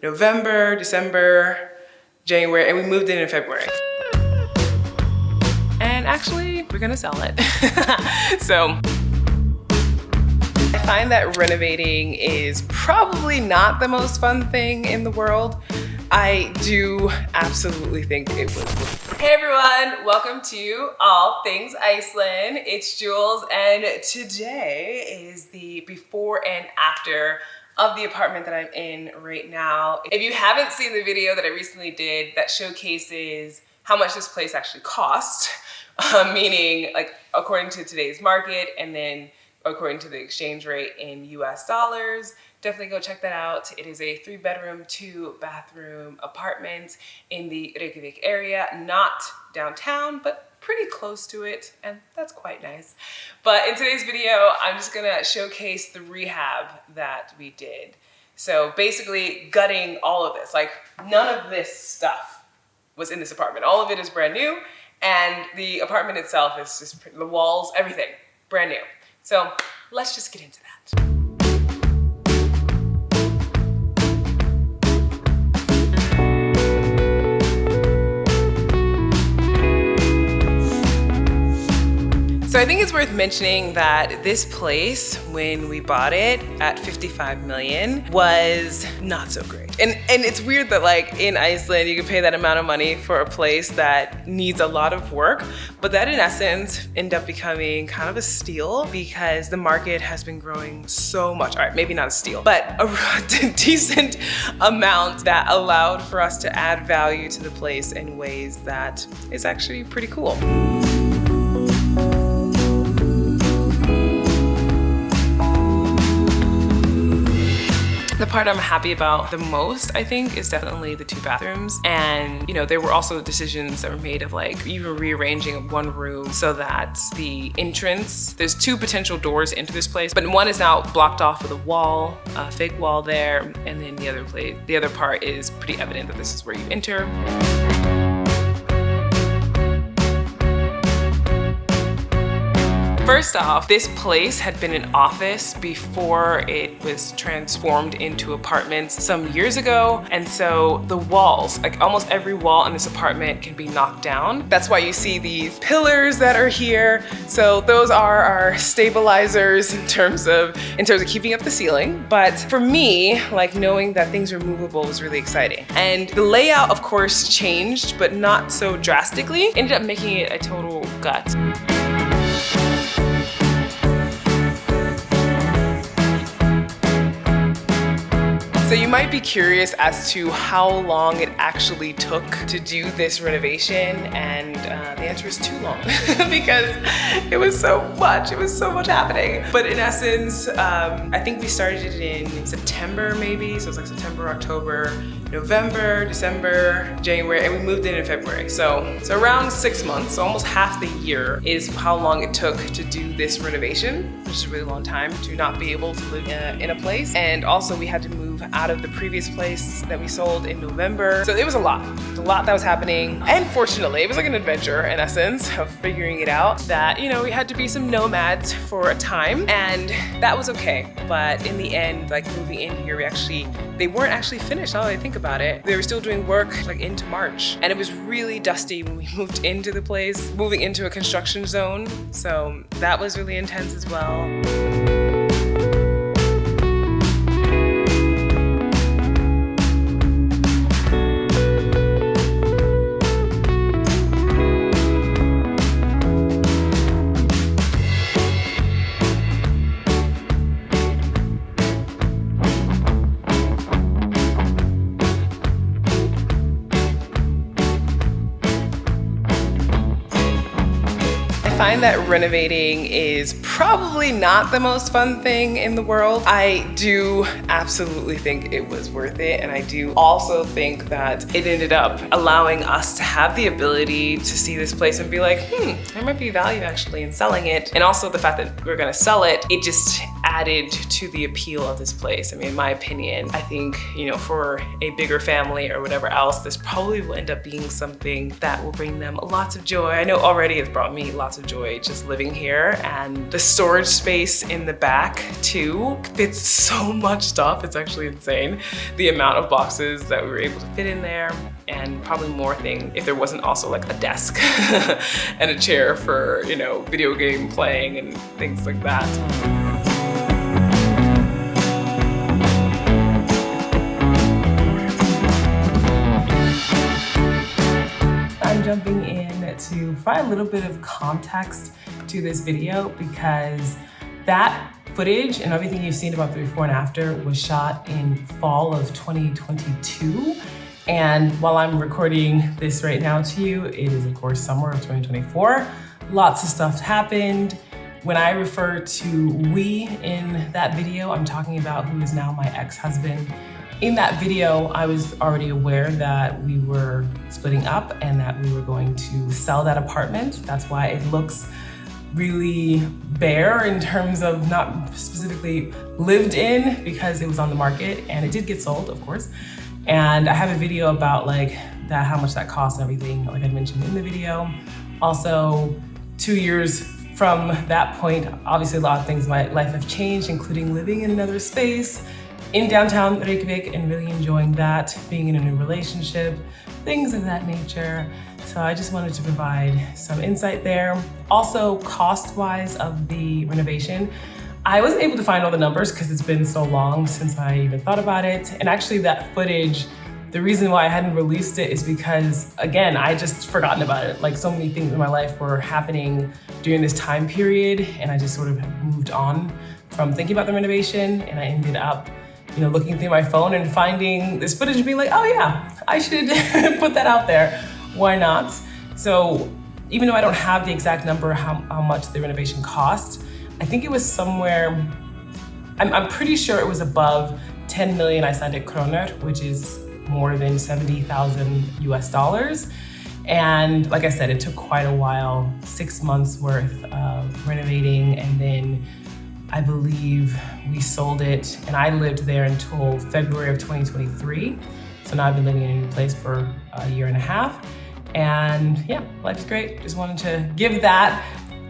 November, December, January, and we moved in February. And actually, we're gonna sell it. So, I find that renovating is probably not the most fun thing in the world. I do absolutely think it was. Hey everyone, welcome to All Things Iceland. It's Jules, and today is the before and after of the apartment that I'm in right now. If you haven't seen the video that I recently did that showcases how much this place actually cost, meaning like according to today's market and then according to the exchange rate in US dollars, definitely go check that out. It is a 3-bedroom, 2-bathroom apartment in the Reykjavik area, not downtown, but pretty close to it, and that's quite nice. But in today's video, I'm just gonna showcase the rehab that we did. So basically gutting all of this. Like none of this stuff was in this apartment. All of it is brand new, and the apartment itself is just the walls, everything, brand new. So let's just get into that. So I think it's worth mentioning that this place, when we bought it at 55 million, was not so great. And it's weird that like in Iceland, you can pay that amount of money for a place that needs a lot of work, but that in essence ended up becoming kind of a steal because the market has been growing so much. All right, maybe not a steal, but a decent amount that allowed for us to add value to the place in ways that is actually pretty cool. The part I'm happy about the most, I think, is definitely the 2 bathrooms. And, you know, there were also decisions that were made of like even rearranging one room so that the entrance, there's 2 potential doors into this place, but one is now blocked off with a wall, a fake wall there. And then the other part is pretty evident that this is where you enter. First off, this place had been an office before it was transformed into apartments some years ago. And so the walls, like almost every wall in this apartment can be knocked down. That's why you see these pillars that are here. So those are our stabilizers in terms of keeping up the ceiling. But for me, like knowing that things are movable was really exciting. And the layout of course changed, but not so drastically. Ended up making it a total gut. So you might be curious as to how long it actually took to do this renovation, and the answer is too long because it was so much happening. But in essence, I think we started it in September maybe, so it was like September, October, November, December, January, and we moved in February. So around 6 months, so almost half the year is how long it took to do this renovation, which is a really long time to not be able to live in a place. And also we had to move out of the previous place that we sold in November. So it was a lot that was happening. And fortunately, it was like an adventure in essence of figuring it out that, you know, we had to be some nomads for a time, and that was okay. But in the end, like moving in here, they weren't actually finished now that I think about it. They were still doing work like into March. And it was really dusty when we moved into the place, moving into a construction zone. So that was really intense as well. I find that renovating is probably not the most fun thing in the world. I do absolutely think it was worth it, and I do also think that it ended up allowing us to have the ability to see this place and be like, there might be value actually in selling it. And also the fact that we're gonna sell it, it just added to the appeal of this place. I mean, in my opinion, I think, you know, for a bigger family or whatever else, this probably will end up being something that will bring them lots of joy. I know already it's brought me lots of joy just living here, and the storage space in the back too fits so much stuff. It's actually insane, the amount of boxes that we were able to fit in there, and probably more things if there wasn't also like a desk and a chair for, you know, video game playing and things like that. I'm jumping in to provide a little bit of context to this video because that footage and everything you've seen about the before and after was shot in fall of 2022. And while I'm recording this right now to you, it is of course summer of 2024. Lots of stuff happened. When I refer to we in that video, I'm talking about who is now my ex-husband. In that video, I was already aware that we were splitting up and that we were going to sell that apartment. That's why it looks really bare in terms of not specifically lived in, because it was on the market and it did get sold, of course. And I have a video about like that, how much that costs, everything, like I mentioned in the video. Also, 2 years from that point, obviously a lot of things in my life have changed, including living in another space in downtown Reykjavik and really enjoying that, being in a new relationship, things of that nature. So I just wanted to provide some insight there. Also, cost-wise of the renovation, I wasn't able to find all the numbers because it's been so long since I even thought about it. And actually that footage, the reason why I hadn't released it is because, again, I just forgotten about it. Like so many things in my life were happening during this time period, and I just sort of moved on from thinking about the renovation, and I ended up, you know, looking through my phone and finding this footage and being like, oh yeah, I should put that out there. Why not? So even though I don't have the exact number how much the renovation cost, I think it was somewhere, I'm pretty sure it was above 10 million Icelandic kroner, which is more than 70,000 US dollars. And like I said, it took quite a while, 6 months worth of renovating, and then I believe we sold it, and I lived there until February of 2023. So now I've been living in a new place for a year and a half. And yeah, life's great. Just wanted to give that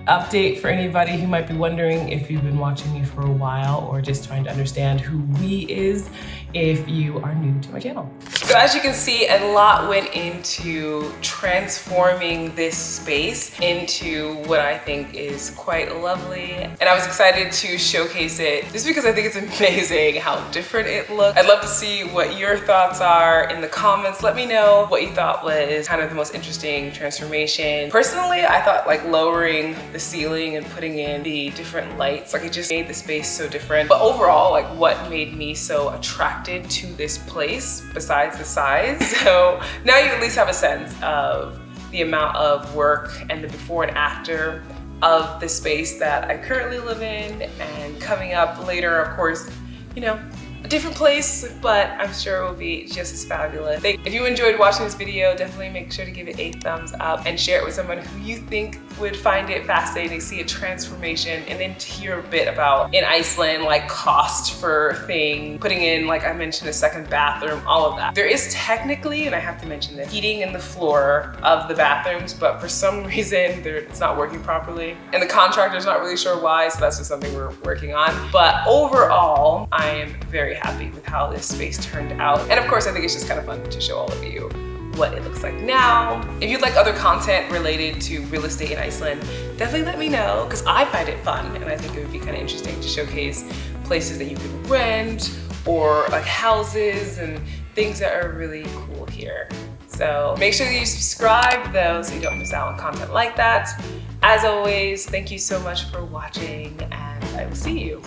update for anybody who might be wondering if you've been watching me for a while or just trying to understand who we is if you are new to my channel. So as you can see, a lot went into transforming this space into what I think is quite lovely. And I was excited to showcase it just because I think it's amazing how different it looks. I'd love to see what your thoughts are in the comments. Let me know what you thought was kind of the most interesting transformation. Personally, I thought like lowering the ceiling and putting in the different lights, like it just made the space so different. But overall, like what made me so attracted to this place besides the size. So now you at least have a sense of the amount of work and the before and after of the space that I currently live in, and coming up later, of course, you know, a different place, but I'm sure it will be just as fabulous. If you enjoyed watching this video, definitely make sure to give it a thumbs up and share it with someone who you think would find it fascinating to see a transformation, and then to hear a bit about in Iceland, like cost for things, putting in, like I mentioned, a second bathroom, all of that. There is technically, and I have to mention this, heating in the floor of the bathrooms, but for some reason it's not working properly, and the contractor's not really sure why, so that's just something we're working on. But overall, I am very happy with how this space turned out. And of course, I think it's just kind of fun to show all of you what it looks like now. If you'd like other content related to real estate in Iceland, definitely let me know, because I find it fun and I think it would be kind of interesting to showcase places that you could rent, or like houses and things that are really cool here. So make sure that you subscribe though, so you don't miss out on content like that. As always, thank you so much for watching, and I will see you